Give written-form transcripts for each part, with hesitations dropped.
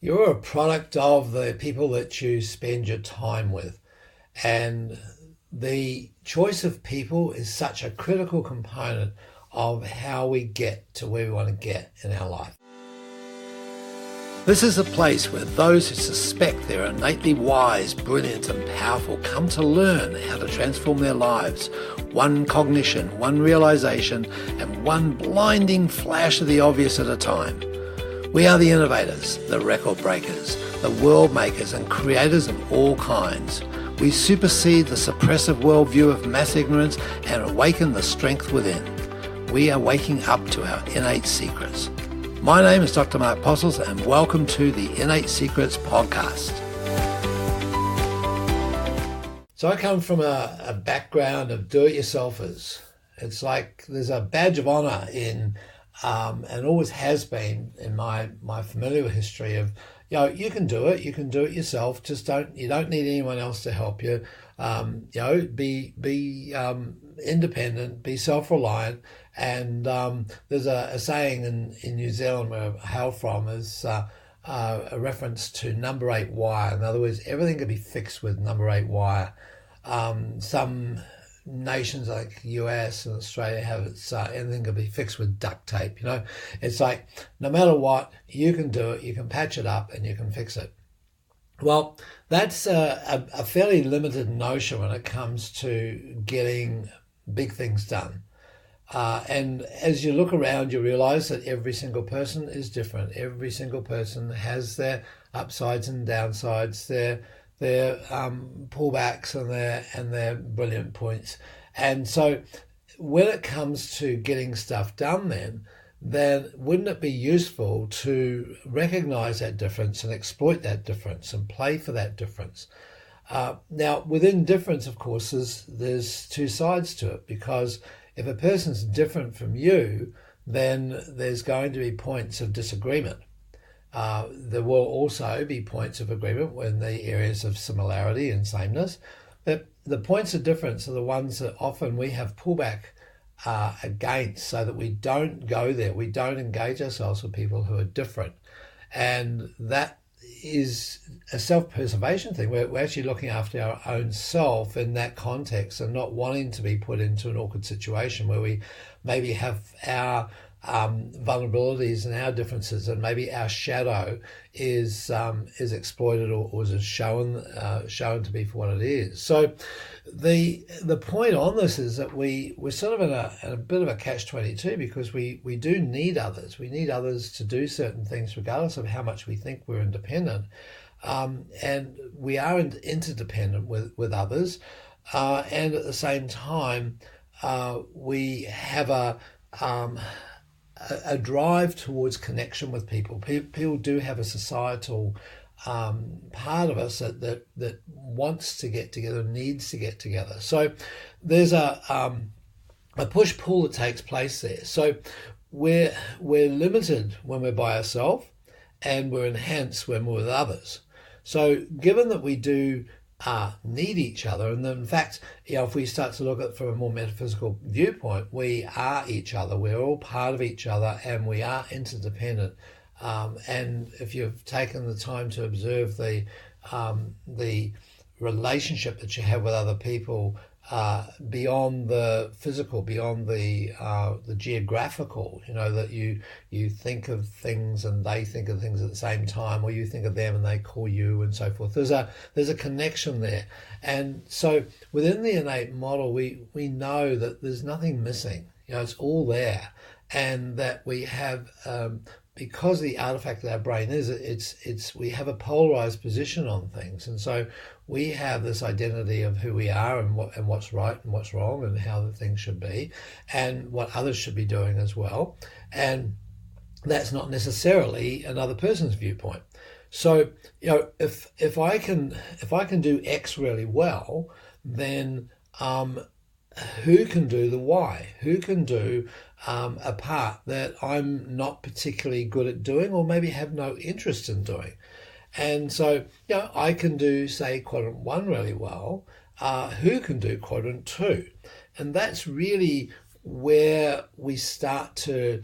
You're a product of the people that you spend your time with. And the choice of people is such a critical component of how we get to where we want to get in our life. This is a place where those who suspect they're innately wise, brilliant and powerful come to learn how to transform their lives, one cognition, one realization and one blinding flash of the obvious at a time. We are the innovators, the record breakers, the world makers and creators of all kinds. We supersede the suppressive worldview of mass ignorance and awaken the strength within. We are waking up to our innate secrets. My name is Dr. Mark Postles and welcome to the In8secrets podcast. So I come from a background of do-it-yourselfers. It's like there's a badge of honor in and always has been in my familial history of, you can do it yourself. You don't need anyone else to help you. Be independent, be self-reliant. And there's a saying in New Zealand where I hail from is a reference to number 8 wire. In other words, everything can be fixed with number 8 wire. Some nations like US and Australia have anything can be fixed with duct tape. It's like no matter what, you can do it, you can patch it up and you can fix it. Well, that's a fairly limited notion when it comes to getting big things done. And as you look around, you realize that every single person is different. Every single person has their upsides and downsides, their pullbacks and their brilliant points. And so when it comes to getting stuff done then wouldn't it be useful to recognize that difference and exploit that difference and play for that difference? Now, within difference, of course, there's two sides to it, because if a person's different from you, then there's going to be points of disagreement. There will also be points of agreement in the areas of similarity and sameness. But the points of difference are the ones that often we have pullback against, so that we don't go there. We don't engage ourselves with people who are different. And that is a self-preservation thing. We're actually looking after our own self in that context and not wanting to be put into an awkward situation where we maybe have our vulnerabilities and our differences, and maybe our shadow is exploited or is shown to be for what it is. So the point on this is that we're sort of in a bit of a catch-22, because we do need others. We need others to do certain things regardless of how much we think we're independent. And we are interdependent with others. And at the same time, we have a drive towards connection with people. People do have a societal part of us that wants to get together, needs to get together. So there's a push-pull that takes place there. So we're limited when we're by ourselves, and we're enhanced when we're with others. So given that we do need each other, and in fact, if we start to look at it from a more metaphysical viewpoint, we are each other. We're all part of each other, and we are interdependent. And if you've taken the time to observe the relationship that you have with other people, beyond the physical, beyond the geographical, that you think of things and they think of things at the same time, or you think of them and they call you, and so forth. There's a connection there. And so within the innate model, we know that there's nothing missing. It's all there, and that we have because the artifact of our brain is we have a polarized position on things, and so we have this identity of who we are and what's right and what's wrong and how the things should be and what others should be doing as well, and that's not necessarily another person's viewpoint. So if I can do X really well, then who can do the Y? Who can do a part that I'm not particularly good at doing, or maybe have no interest in doing? And so, I can do, say, quadrant 1 really well. Who can do quadrant 2? And that's really where we start to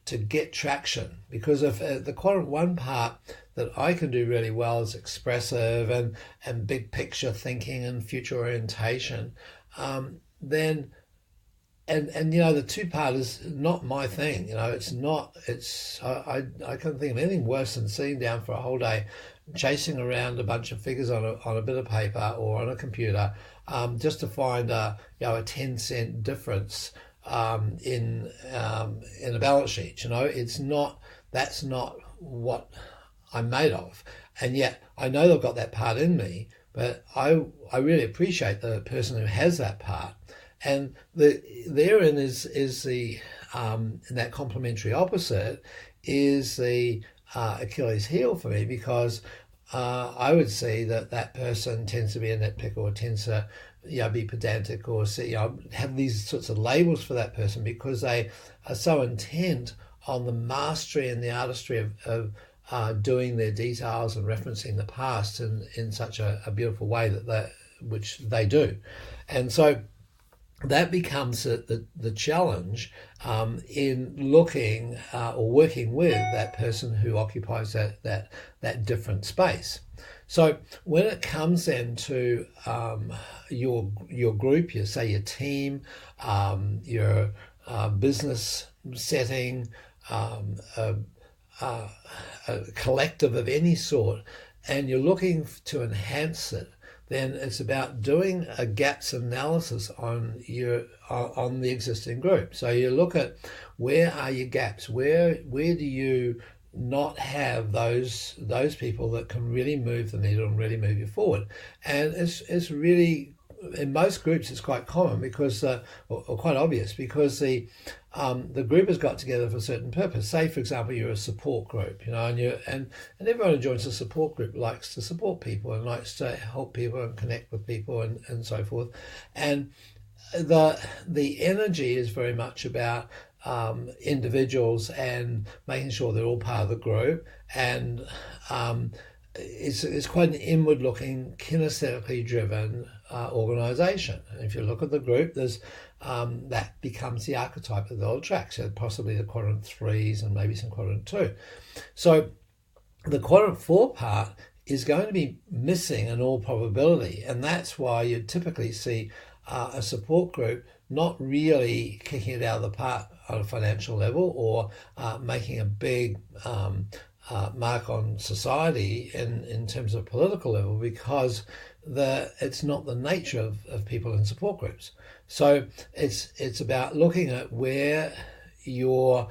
to get traction. Because if the quadrant one part that I can do really well is expressive and big picture thinking and future orientation, then and the two part is not my thing. I can't think of anything worse than sitting down for a whole day chasing around a bunch of figures on a bit of paper or on a computer, just to find a 10-cent difference in a balance sheet. That's not what I'm made of, and yet I know they've got that part in me. But I really appreciate the person who has that part. And therein is the that complementary opposite is the Achilles heel for me, because I would see that person tends to be a nitpicker or tends to be pedantic or have these sorts of labels for that person, because they are so intent on the mastery and the artistry of doing their details and referencing the past in such a beautiful way which they do. And so that becomes the challenge in looking or working with that person who occupies that different space. So when it comes then to your group, your team, your business setting, a collective of any sort, and you're looking to enhance it, then it's about doing a gaps analysis on the existing group. So you look at where are your gaps, where do you not have those people that can really move the needle and really move you forward. And it's really, in most groups, it's quite common because, or quite obvious, because the group has got together for a certain purpose. Say, for example, you're a support group, and everyone who joins a support group likes to support people and likes to help people and connect with people and so forth. And the energy is very much about individuals and making sure they're all part of the group, and it's quite an inward-looking, kinesthetically driven organisation. And if you look at the group, there's that becomes the archetype of the old track, so possibly the quadrant 3s and maybe some quadrant 2. So the quadrant 4 part is going to be missing in all probability, and that's why you typically see a support group not really kicking it out of the park on a financial level or making a big mark on society in terms of political level, because it's not the nature of people in support groups. So it's about looking at where your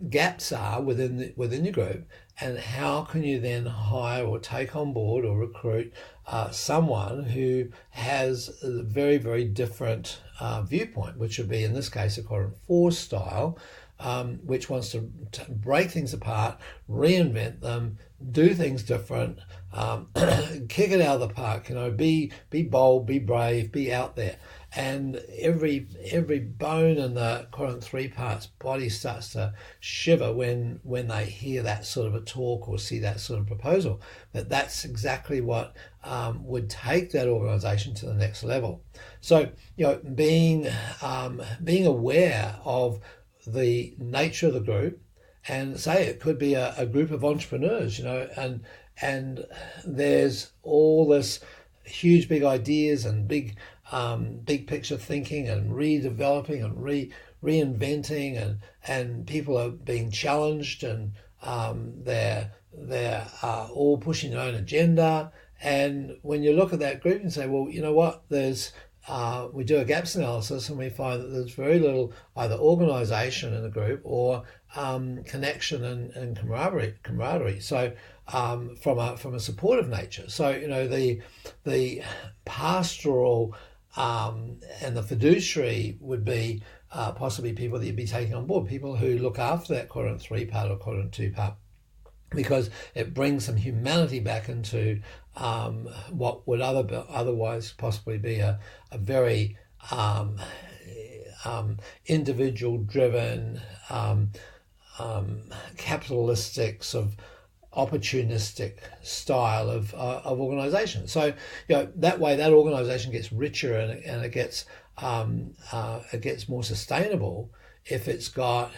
gaps are within your group, and how can you then hire or take on board or recruit someone who has a very, very different viewpoint, which would be, in this case, a quadrant 4 style, which wants to break things apart, reinvent them, do things different, kick it out of the park, be bold, be brave, be out there. And every bone in the quadrant 3 part's body starts to shiver when they hear that sort of a talk or see that sort of proposal. That's exactly what would take that organisation to the next level. So being aware of the nature of the group, and say it could be a group of entrepreneurs, and there's all this huge big ideas and big picture thinking and redeveloping and reinventing, and people are being challenged, and they're all pushing their own agenda. And when you look at that group and say, well, you know what, we do a gaps analysis, and we find that there's very little either organisation in the group or connection and camaraderie. So from a supportive nature. So the pastoral and the fiduciary would be possibly people that you'd be taking on board, people who look after that quadrant 3 part or quadrant 2 part, because it brings some humanity back into what would otherwise possibly be a very individual-driven, capitalistic, sort of opportunistic style of organisation. So that way that organisation gets richer and it gets more sustainable if it's got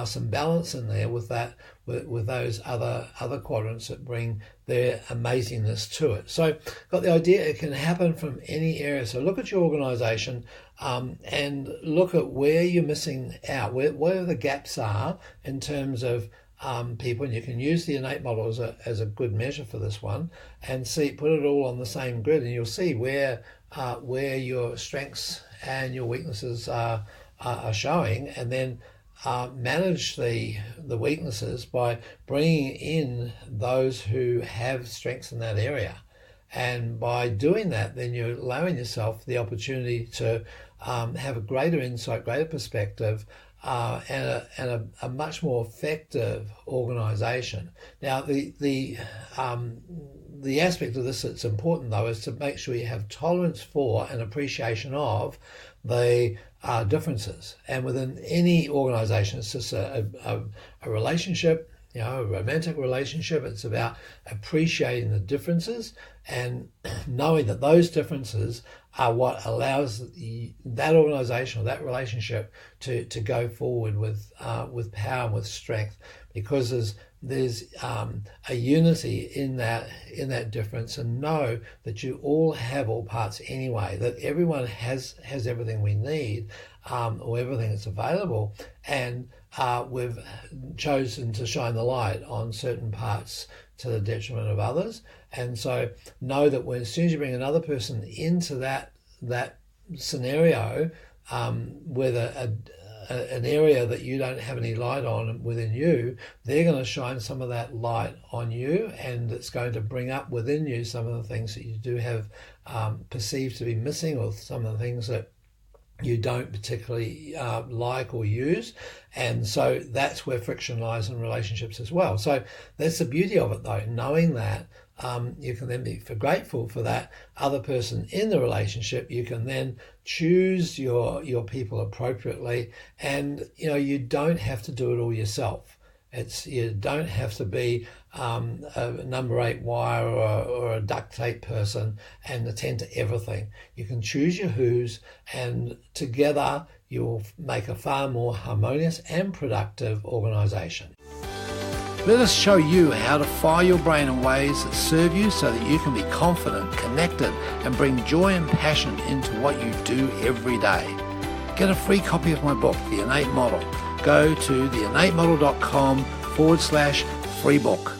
some balance in there with that, with those other quadrants that bring their amazingness to it. So got the idea it can happen from any area. So look at your organization and look at where you're missing out, where the gaps are in terms of people, and you can use the innate model as a good measure for this one, and put it all on the same grid, and you'll see where your strengths and your weaknesses are showing, and then manage the weaknesses by bringing in those who have strengths in that area. And by doing that, then you're allowing yourself the opportunity to have a greater insight, greater perspective, and a much more effective organisation. Now, the aspect of this that's important, though, is to make sure you have tolerance for and appreciation of the differences. And within any organisation, it's just a relationship, a romantic relationship. It's about appreciating the differences and knowing that those differences are what allows that organisation or that relationship to go forward with power and with strength, because there's a unity in that difference, and know that you all have all parts anyway, that everyone has everything we need, or everything that's available, and we've chosen to shine the light on certain parts to the detriment of others. And so know that as soon as you bring another person into that scenario, with an area that you don't have any light on within you, they're going to shine some of that light on you, and it's going to bring up within you some of the things that you do have perceived to be missing, or some of the things that you don't particularly like or use. And so that's where friction lies in relationships as well. So that's the beauty of it, though, knowing that you can then be grateful for that other person in the relationship. You can then choose your people appropriately, and you don't have to do it all yourself. You don't have to be a number 8 wire or a duct tape person and attend to everything. You can choose your who's, and together you'll make a far more harmonious and productive organisation. Let us show you how to fire your brain in ways that serve you, so that you can be confident, connected, and bring joy and passion into what you do every day. Get a free copy of my book, The Innate Model. Go to theinnatemodel.com/free book.